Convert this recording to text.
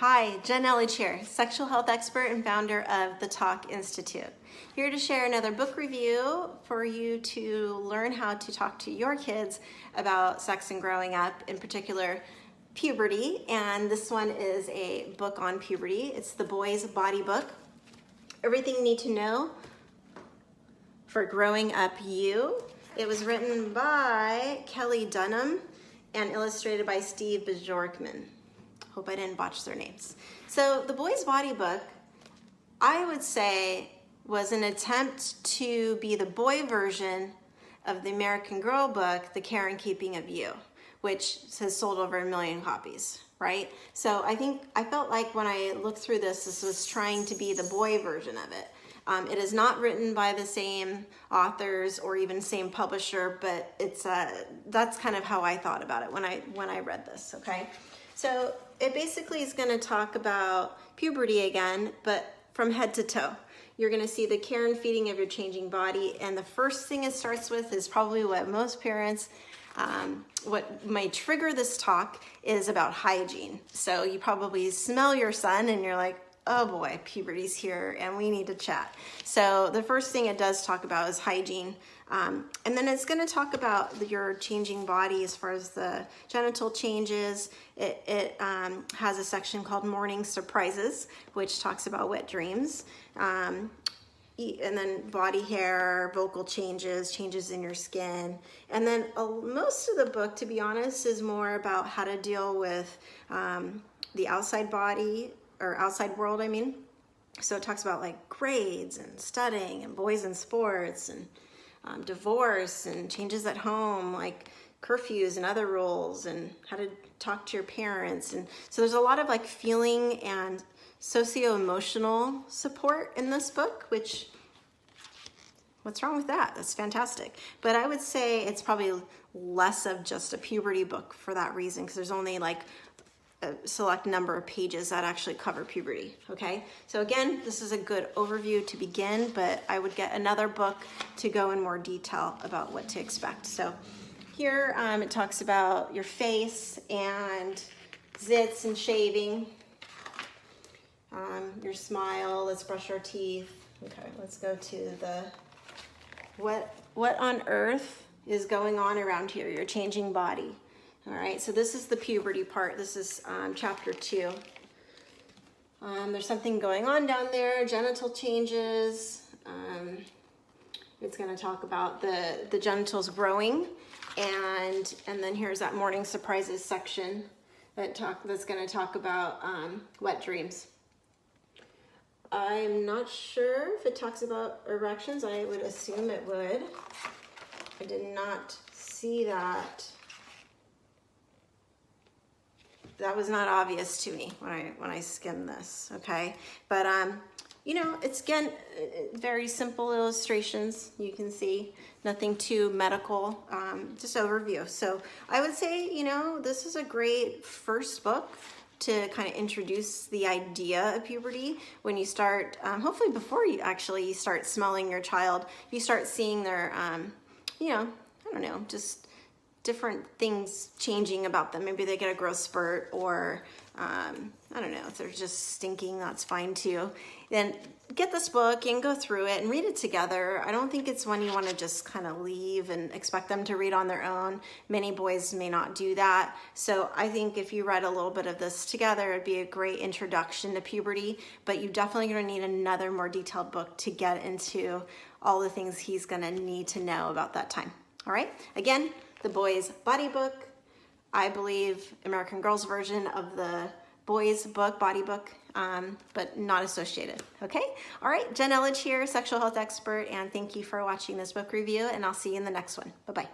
Hi, Jen Elledge here, sexual health expert and founder of the Talk Institute. Here to share another book review for you to learn how to talk to your kids about sex and growing up, in particular puberty. And this one is a book on puberty. It's The Boy's Body Book. Everything you need to know for growing up you. It was written by Kelly Dunham and illustrated by Steve Bjorkman. Hope I didn't botch their names. So The Boy's Body Book, I would say, was an attempt to be the boy version of the American Girl book, The Care and Keeping of You, which has sold over 1 million copies, right? So I felt like when I looked through this was trying to be the boy version of it. It is not written by the same authors or even same publisher, but it's that's kind of how I thought about it when I read this, okay? So it basically is going to talk about puberty again, but from head to toe. You're going to see the care and feeding of your changing body, and the first thing it starts with is probably what most parents, what might trigger this talk is about hygiene. So you probably smell your son and you're like, oh boy, puberty's here and we need to chat. So the first thing it does talk about is hygiene. And then it's going to talk about your changing body as far as the genital changes. It has a section called Morning Surprises, which talks about wet dreams. And then body hair, vocal changes, changes in your skin. And then most of the book, to be honest, is more about how to deal with the outside body, or outside world, I mean. So it talks about like grades and studying and boys in sports and divorce and changes at home, like curfews and other rules, and how to talk to your parents. And so there's a lot of like feeling and socio-emotional support in this book, which, what's wrong with that? That's fantastic. But I would say it's probably less of just a puberty book for that reason, because there's only like a select number of pages that actually cover puberty, okay? So again, this is a good overview to begin, but I would get another book to go in more detail about what to expect. So here it talks about your face and zits and shaving, your smile, let's brush our teeth. Okay, let's go to the, what on earth is going on around here, your changing body. All right, so this is the puberty part. This is chapter 2. There's something going on down there, genital changes. It's going to talk about the genitals growing, and then here's that morning surprises section that's going to talk about wet dreams. I'm not sure if it talks about erections. I would assume it would. I did not see that. That was not obvious to me when I skimmed this, okay? But, you know, it's, again, very simple illustrations. You can see nothing too medical, just overview. So I would say, you know, this is a great first book to kind of introduce the idea of puberty. When you start, hopefully before you actually start smelling your child, you start seeing their, you know, I don't know, just different things changing about them. Maybe they get a growth spurt, or I don't know, if they're just stinking, that's fine too. Then get this book and go through it and read it together. I don't think it's one you want to just kind of leave and expect them to read on their own. Many boys may not do that. So I think if you read a little bit of this together, it'd be a great introduction to puberty, but you're definitely going to need another more detailed book to get into all the things he's going to need to know about that time. All right, again, The Boy's Body Book, I believe American Girl's version of the Boy's Book, Body Book, but not associated, okay? All right, Jen Elledge here, sexual health expert, and thank you for watching this book review, and I'll see you in the next one. Bye-bye.